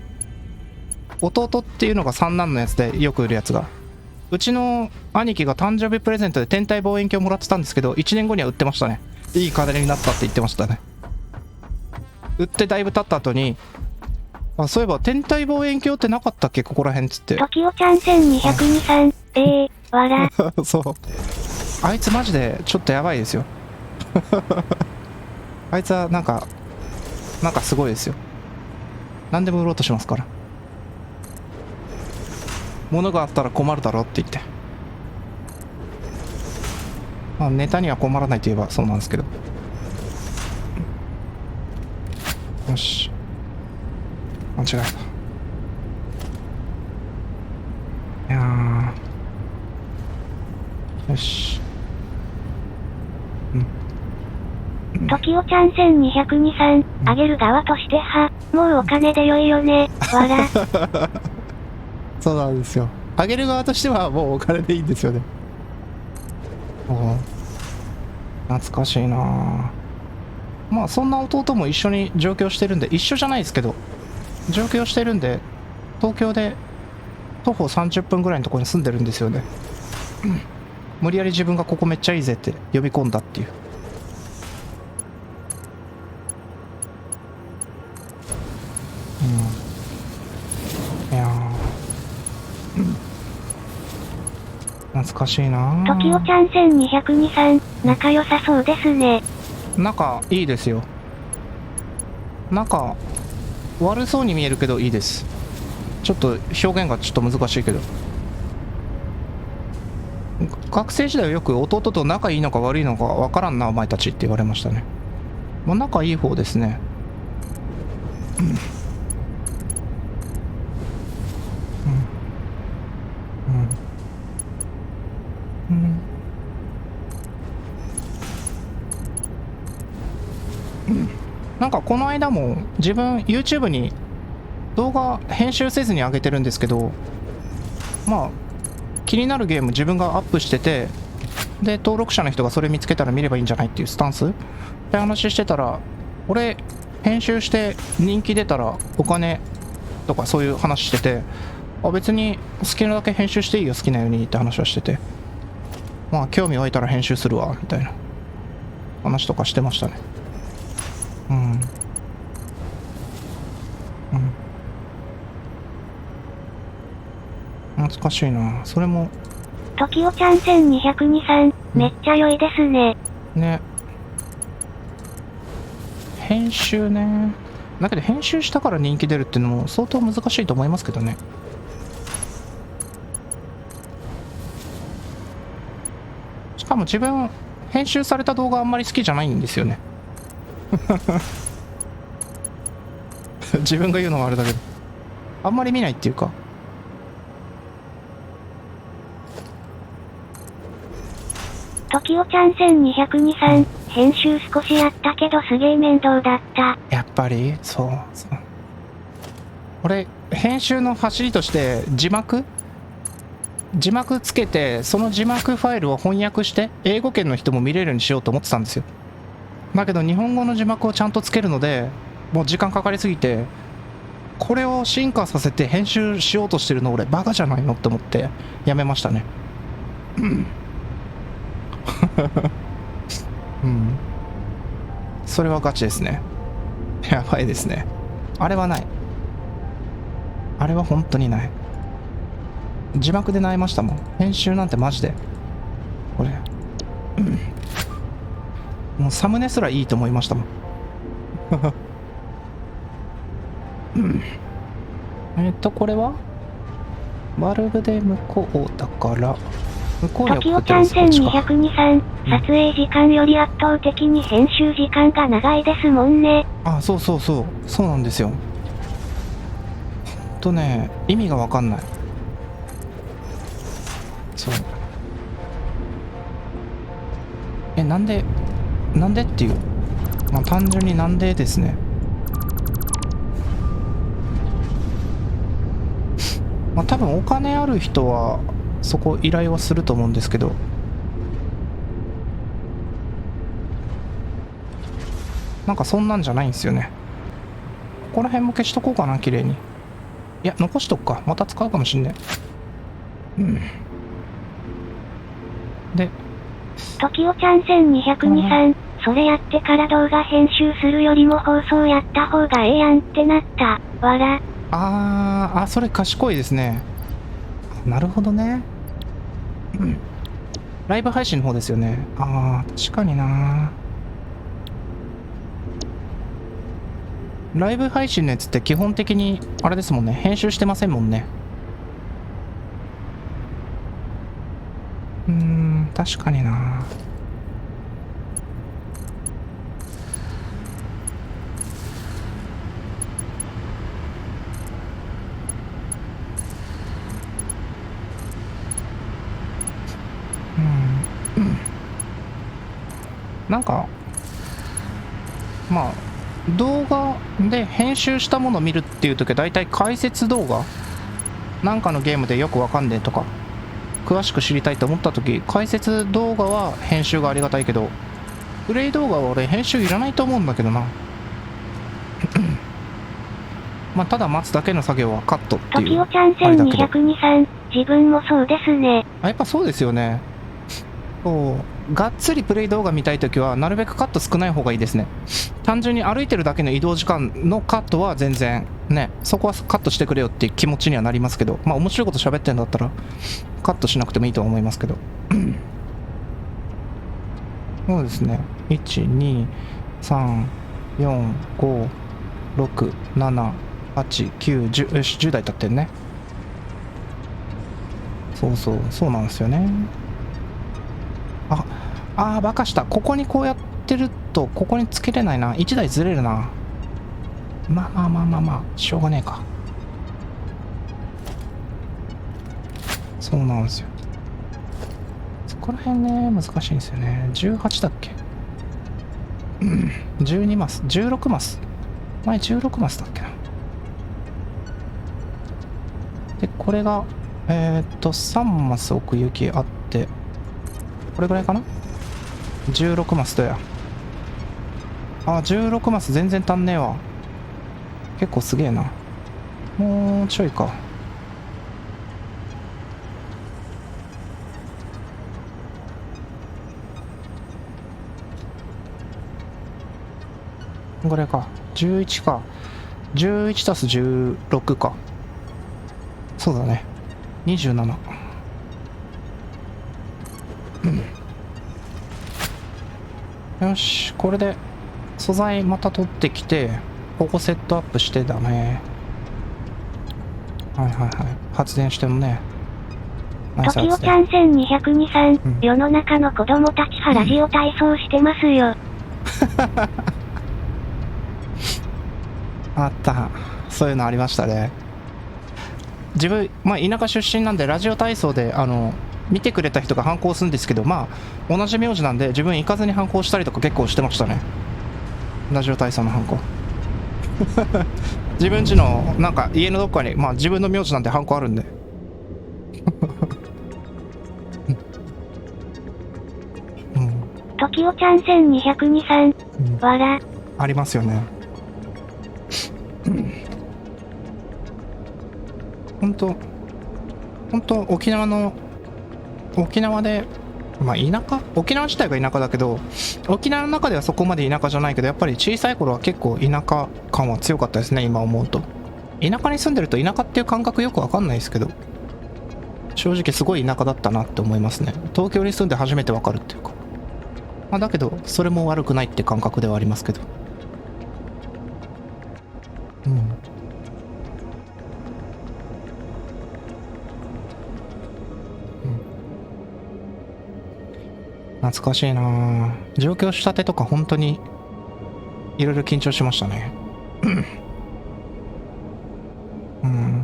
A: 弟っていうのが三男のやつでよく売るやつが、うちの兄貴が誕生日プレゼントで天体望遠鏡をもらってたんですけど、1年後には売ってましたね。いい金になったって言ってましたね。売ってだいぶ経った後に、あ、そういえば天体望遠鏡ってなかったっけここら辺っつって。
B: ときおちゃん1223。わら。
A: そう、あいつマジでちょっとやばいですよ。あいつはなんかすごいですよ。何でも売ろうとしますから。物があったら困るだろって言って、まあネタには困らないといえばそうなんですけど。よし、間違えた。いやー、よし、
B: トキオちゃん1223、あげる側としてもうお金で良いよね、わら。
A: そうなんですよ。あげる側としてはもうお金でいいんですよね。懐かしいなぁ。まあそんな弟も一緒に上京してるんで、一緒じゃないですけど、上京してるんで、東京で徒歩30分ぐらいのところに住んでるんですよね。無理やり自分がここめっちゃいいぜって呼び込んだっていう。いや懐かしいなぁ。
B: トキオちゃん1223、仲良さそうですね。
A: 仲いいですよ。仲悪そうに見えるけどいいです。ちょっと表現がちょっと難しいけど、学生時代はよく弟と仲いいのか悪いのかわからんなお前たちって言われましたね。まあ仲いい方ですね。なんかこの間も自分 YouTube に動画編集せずに上げてるんですけど、まあ気になるゲーム自分がアップしてて、で登録者の人がそれ見つけたら見ればいいんじゃないっていうスタンスって話してたら、俺編集して人気出たらお金とかそういう話してて、あ別に好きなだけ編集していいよ好きなようにって話はしてて、まあ興味湧いたら編集するわみたいな話とかしてましたね。懐かしいなそれも。
B: トキオちゃん1223、めっちゃ良いですね。
A: ね。編集ね。だけど編集したから人気出るっていうのも相当難しいと思いますけどね。しかも自分編集された動画あんまり好きじゃないんですよね。自分が言うのはあれだけど、あんまり見ないっていうか。
B: トキオちゃん1223、編集少しやったけどすげえ面倒だった。
A: やっぱりそう。俺編集の走りとして字幕つけて、その字幕ファイルを翻訳して英語圏の人も見れるようにしようと思ってたんですよ。だけど日本語の字幕をちゃんとつけるのでもう時間かかりすぎて、これを進化させて編集しようとしてるの俺バカじゃないのって思ってやめましたね。それはガチですね。やばいですね。あれはない。あれは本当にない。字幕で悩ましたもん。編集なんてマジでこれ、もうサムネすらいいと思いましたもん。これはバルブで向こうだから向こうに
B: トキオちゃん1223、撮影時間より圧倒的に編集時間が長いですもんね。
A: あ、そうなんですよ。ね、意味がわかんない。そうなんでっていう、まあ単純になんでですね。まあ多分お金ある人はそこ依頼はすると思うんですけど、なんかそんなんじゃないんですよね。ここら辺も消しとこうかな、綺麗に。いや残しとくか、また使うかもしんね。で
B: トキオちゃん1223、それやってから動画編集するよりも放送やった方がええやんってなった。わら。
A: それ賢いですね。なるほどね。ライブ配信の方ですよね。確かにな。ライブ配信のやつって基本的にあれですもんね、編集してませんもんね。確かにな。なんかまあ動画で編集したものを見るっていう時はだいたい解説動画、なんかのゲームでよくわかんねえとか詳しく知りたいと思った時、解説動画は編集がありがたいけど、プレイ動画は俺編集いらないと思うんだけどな。まあただ待つだけの作業はカットっていう
B: 時をちゃん1202自分もそうですね。
A: やっぱそうですよね。そうがっつりプレイ動画見たいときはなるべくカット少ない方がいいですね。単純に歩いてるだけの移動時間のカットは全然ね、そこはカットしてくれよっていう気持ちにはなりますけど、まあ面白いこと喋ってんだったらカットしなくてもいいとは思いますけど。そうですね。1、2、3、4、5、6、7、8、9、10、よし、10台経ってんね。そうなんですよね。バカした。ここにこうやってると、ここにつけれないな。1台ずれるな。まあ、しょうがねえか。そうなんですよ。そこら辺ね、難しいんですよね。18だっけ？うん。12マス。16マス。前16マスだっけな。で、これが、3マス奥行きあって、これぐらいかな？ 16 マスだよ。16マス全然足んねえわ。結構すげえな。もうちょいか。これか。11か。11たす16か。そうだね。27。よし、これで素材また取ってきて、ここセットアップしてだね。はい。発電してもね。
B: 時をちゃん1202世の中の子供たちはラジオ体操してますよ。
A: あった。そういうのありましたね。自分、田舎出身なんでラジオ体操で、見てくれた人が反抗するんですけど、同じ名字なんで自分行かずに反抗したりとか結構してましたね。ラジオ体操の反抗。自分家の、なんか家のどっかに、自分の名字なんで反抗あるんで。
B: 時をちゃん1202わら。
A: ありますよね。ほんと沖縄で、沖縄自体が田舎だけど、沖縄の中ではそこまで田舎じゃないけど、やっぱり小さい頃は結構田舎感は強かったですね、今思うと。田舎に住んでると田舎っていう感覚よくわかんないですけど、正直すごい田舎だったなって思いますね。東京に住んで初めてわかるっていうか。だけど、それも悪くないって感覚ではありますけど。懐かしいな。上京したてとか本当にいろいろ緊張しましたね。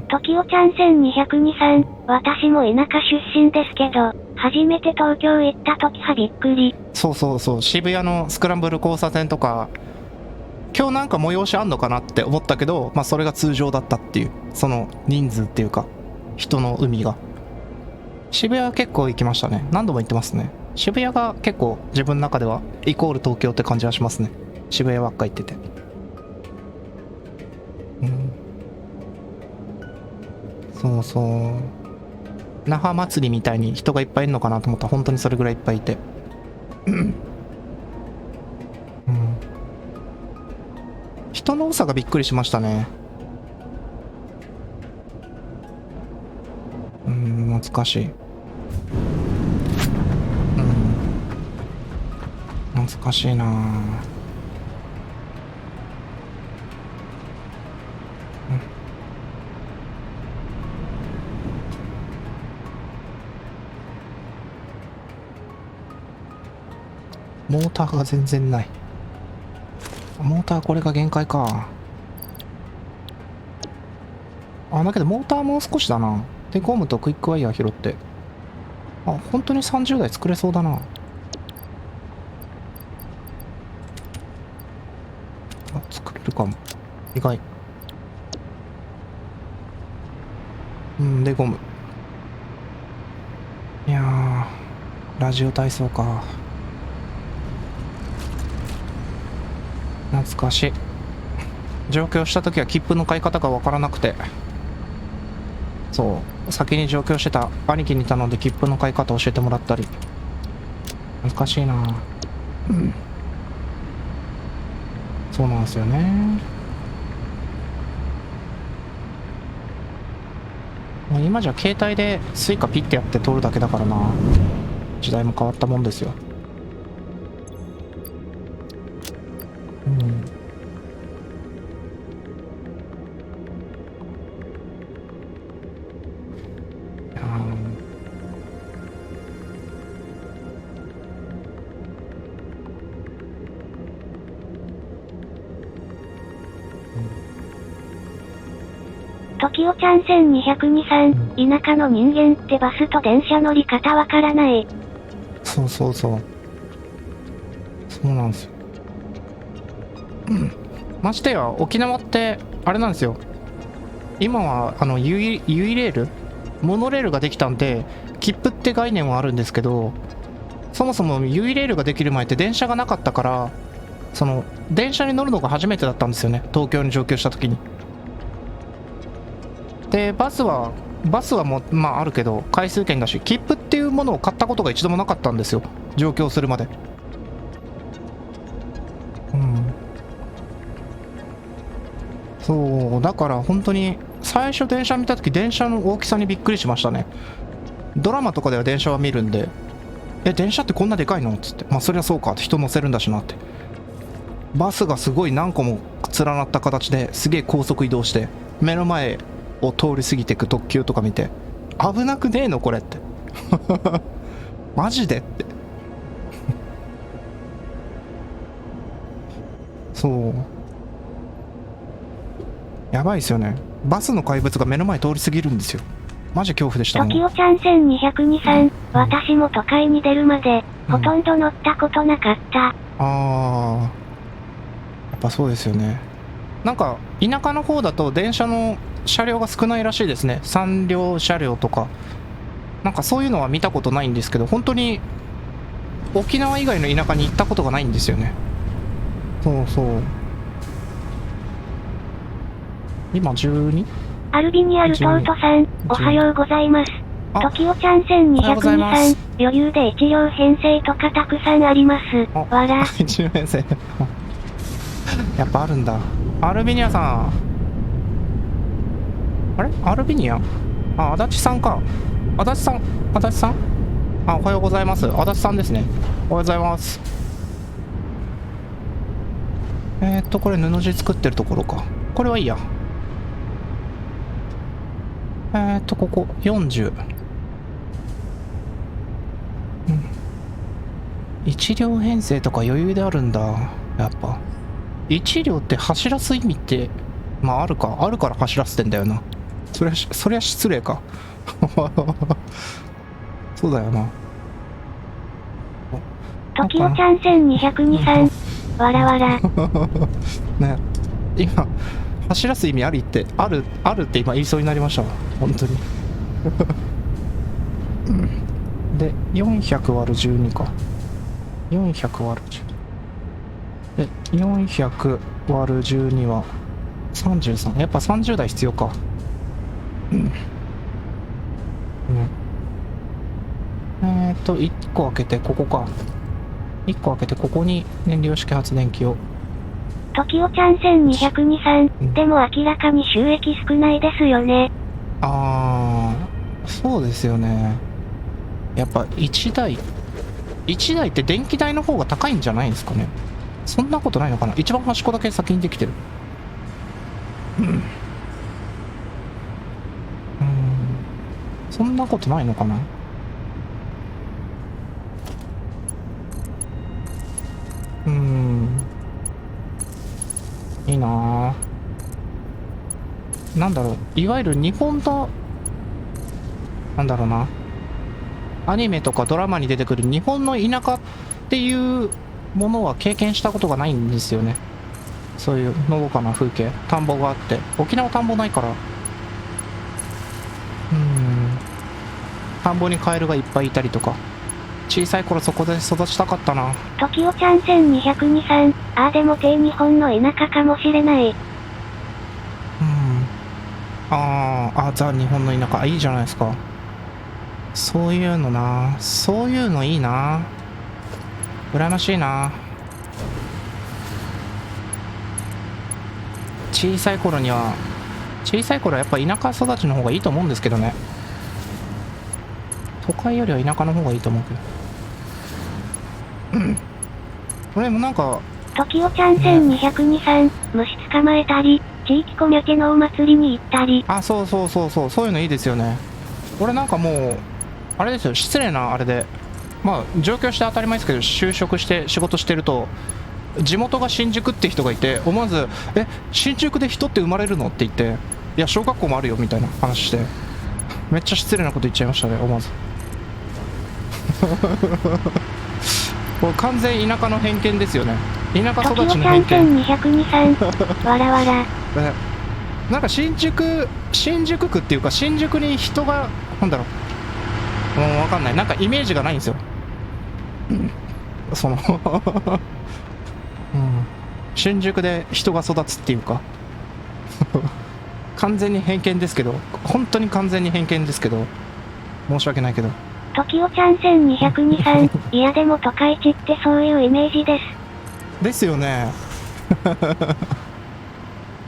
B: 時をちゃん1202私も田舎出身ですけど、初めて東京行った時はびっくり。
A: そう渋谷のスクランブル交差点とか、今日なんか催しあんのかなって思ったけど、それが通常だったっていう、その人数っていうか人の海が。渋谷は結構行きましたね。何度も行ってますね。渋谷が結構自分の中ではイコール東京って感じはしますね。渋谷ばっか行ってて。那覇祭りみたいに人がいっぱいいるのかなと思ったら本当にそれぐらいいっぱいいて。人の多さがびっくりしましたね。懐かしい。懐かしいなぁ。モーターが全然ない。モーターこれが限界か。だけどモーターもう少しだな。で、ゴムとクイックワイヤー拾って。本当に30台作れそうだな。あ、作れるかも。意外。で、ゴム。いやー、ラジオ体操か。懐かしい。上京した時は切符の買い方が分からなくて、そう先に上京してた兄貴に頼んで切符の買い方教えてもらったり。懐かしいな。そうなんですよね。もう今じゃ携帯でスイカピッてやって通るだけだからな。時代も変わったもんですよ。
B: 時代ちゃん1223、田舎の人間ってバスと電車乗り方わからない。
A: そうそうそう。そうなんですよ。ましてや沖縄ってあれなんですよ。今はユイレール、モノレールができたんで切符って概念はあるんですけど、そもそもユイレールができる前って電車がなかったから、その電車に乗るのが初めてだったんですよね、東京に上京した時に。でバスはもうまああるけど回数券だし、切符っていうものを買ったことが一度もなかったんですよ、上京するまで。そうだから本当に最初電車見た時、電車の大きさにびっくりしましたね。ドラマとかでは電車は見るんで、電車ってこんなでかいのっつって、まあそりゃそうかって、人乗せるんだしなって。バスがすごい何個も連なった形ですげえ高速移動して、目の前を通り過ぎていく特急とか見て、危なくねえのこれってマジでってそうやばいですよね。バスの怪物が目の前通り過ぎるんですよ。マジ恐怖でしたもん。
B: 時代ちゃん1223、私も都会に出るまでほとんど乗ったことなかった。
A: やっぱそうですよね。なんか田舎の方だと電車の車両が少ないらしいですね。3両車両とかなんかそういうのは見たことないんですけど、本当に沖縄以外の田舎に行ったことがないんですよね。そうそう。今 12？
B: アルビニアルトートさん、おはようございます。時代ちゃん1223、余裕で1両編成とかたくさんあります。わら。
A: 1両編成やっぱあるんだ。アルビニアさん、あれアルビニア、足立さんか。足立さんおはようございます。足立さんですね。おはようございます。これ布地作ってるところか。これはいいや。ここ40。1両編成とか余裕であるんだ。やっぱ1両って走らす意味ってまああるから走らせてんだよな。そりゃ失礼かそうだよな。
B: 時代ちゃん1223、わらわら
A: ね、今走らす意味あるって今言いそうになりましたわ、本当にで400割る12か。400割る12で400割る12は33。やっぱ30台必要か。1個開けてここか。1個開けてここに燃料式発電機を。
B: 時代ちゃん1223、でも明らかに収益少ないですよね。
A: そうですよね。やっぱ1台って電気代の方が高いんじゃないんですかね。そんなことないのかな。一番端っこだけ先にできてる。そんなことないのかな。いいなぁ。なんだろう、いわゆる日本のなんだろうな、アニメとかドラマに出てくる日本の田舎っていうものは経験したことがないんですよね。そういうのどかな風景、田んぼがあって。沖縄田んぼないから、田んぼにカエルがいっぱいいたりとか。小さい頃そこで育ちたかったな。
B: 時おちゃん1223。ああでも低日本の田舎かもしれない。
A: ザ日本の田舎、いいじゃないですか。そういうのな、そういうのいいな。羨ましいな。小さい頃はやっぱ田舎育ちの方がいいと思うんですけどね。都会よりは田舎の方がいいと思うけど。これもなんか、
B: 時おちゃん1223。虫捕まえたり、地域コミャケのお祭りに行ったり。
A: そういうのいいですよね。俺なんかもう、あれですよ、失礼なあれで、まあ上京して当たり前ですけど、就職して仕事してると、地元が新宿って人がいて、思わず新宿で人って生まれるのって言って、いや小学校もあるよみたいな話して、めっちゃ失礼なこと言っちゃいましたね、思わず。これ完全田舎の偏見ですよね。田舎育ちの偏見。
B: 時おちゃん1223。わらわら。
A: なんか新宿区っていうか、新宿に人が、なんだろう、もう分かんない、なんかイメージがないんですよ。その新宿で人が育つっていうか完全に偏見ですけど、本当に完全に偏見ですけど、申し訳ないけど。
B: 時おちゃん1223。いやでも都会地ってそういうイメージです。
A: ですよね。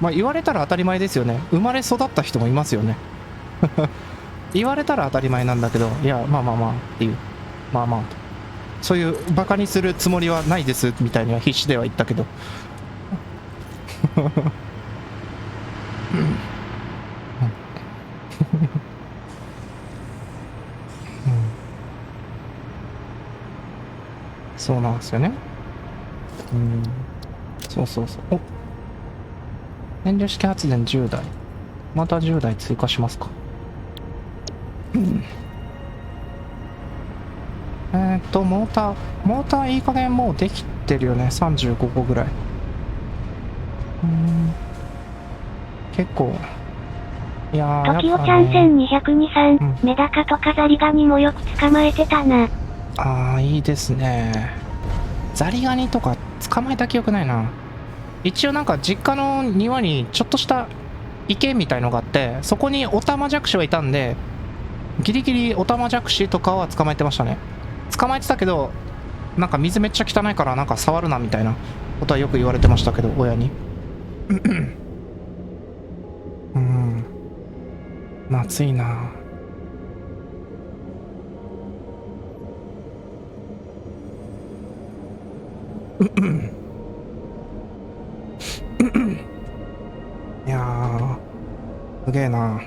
A: まあ言われたら当たり前ですよね。生まれ育った人もいますよね。言われたら当たり前なんだけど、いやまあっていう、そういうバカにするつもりはないですみたいには必死では言ったけど。そうなんですよね。そうお、燃料式発電10台、また10台追加しますか。モーターいい加減もうできてるよね。35個ぐらい。結構。いやー、
B: 時おちゃん1223。メダカとかザリガニもよく捕まえてたな。
A: いいですね。ザリガニとか捕まえた記憶ないな。一応なんか実家の庭にちょっとした池みたいのがあって、そこにオタマジャクシがいたんで、ギリギリオタマジャクシとかは捕まえてましたね。捕まえてたけど、なんか水めっちゃ汚いからなんか触るなみたいなことはよく言われてましたけど、親に。夏いな。いやー、すげえな。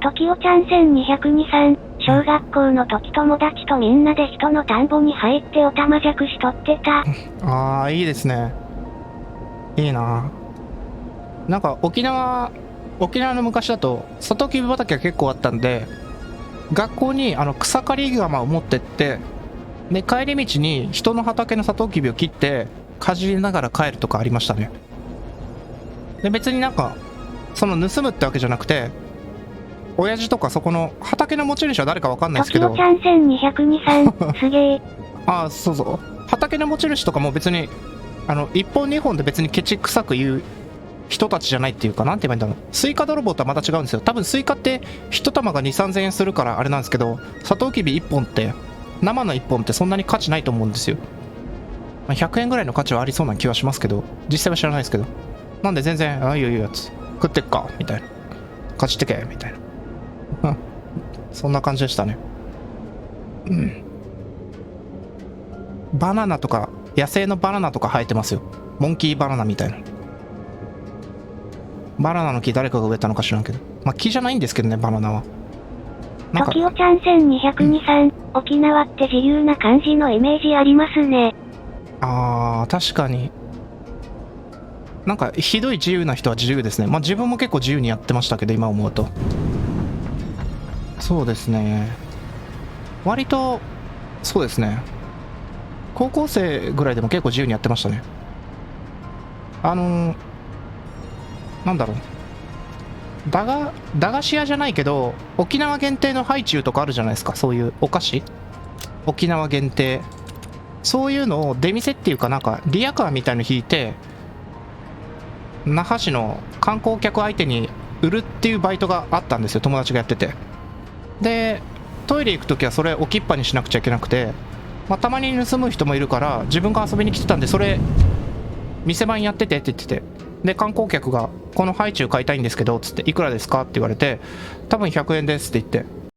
B: 時おちゃん1223。小学校の時友達とみんなで人の田んぼに入ってオタマジャクシ取ってた。
A: いいですね。いいな。なんか沖縄の昔だとサトウキビ畑が結構あったんで、学校に草刈り鎌を持ってって、で帰り道に人の畑のサトウキビを切ってかじりながら帰るとかありましたね。で別になんかその盗むってわけじゃなくて、親父とかそこの畑の持ち主は誰かわかんないですけど、
B: 時おちゃん1223。すげえ。
A: そう畑の持ち主とかも別に1本2本で別にケチくさく言う人たちじゃないっていうか、なんて言えばいいんだろう。スイカ泥棒とはまた違うんですよ。多分スイカって1玉が2、3000円するからあれなんですけど、サトウキビ1本って生の1本ってそんなに価値ないと思うんですよ。100円ぐらいの価値はありそうな気はしますけど、実際は知らないですけど。なんで全然いいよやつ食ってっかみたいな、かじってけみたいなそんな感じでしたね。バナナとか野生のバナナとか生えてますよ。モンキーバナナみたいな。バナナの木誰かが植えたのか知らんけど、木じゃないんですけどね、バナナは。
B: 時おちゃん1223。沖縄って自由な感じのイメージありますね。
A: 確かに。なんかひどい自由な人は自由ですね。自分も結構自由にやってましたけど、今思うと。そうですね。割とそうですね。高校生ぐらいでも結構自由にやってましたね。なんだろう、駄菓子屋じゃないけど沖縄限定のハイチュウとかあるじゃないですか、そういうお菓子、沖縄限定、そういうのを出店っていうかなんかリヤカーみたいの引いて那覇市の観光客相手に売るっていうバイトがあったんですよ、友達がやってて。でトイレ行く時はそれ置きっぱにしなくちゃいけなくて、まあ、たまに盗む人もいるから自分が遊びに来てたんで、それ店番やっててって言ってて、で観光客がこのハイチュウ買いたいんですけどつって、いくらですかって言われて、多分100円ですって言って、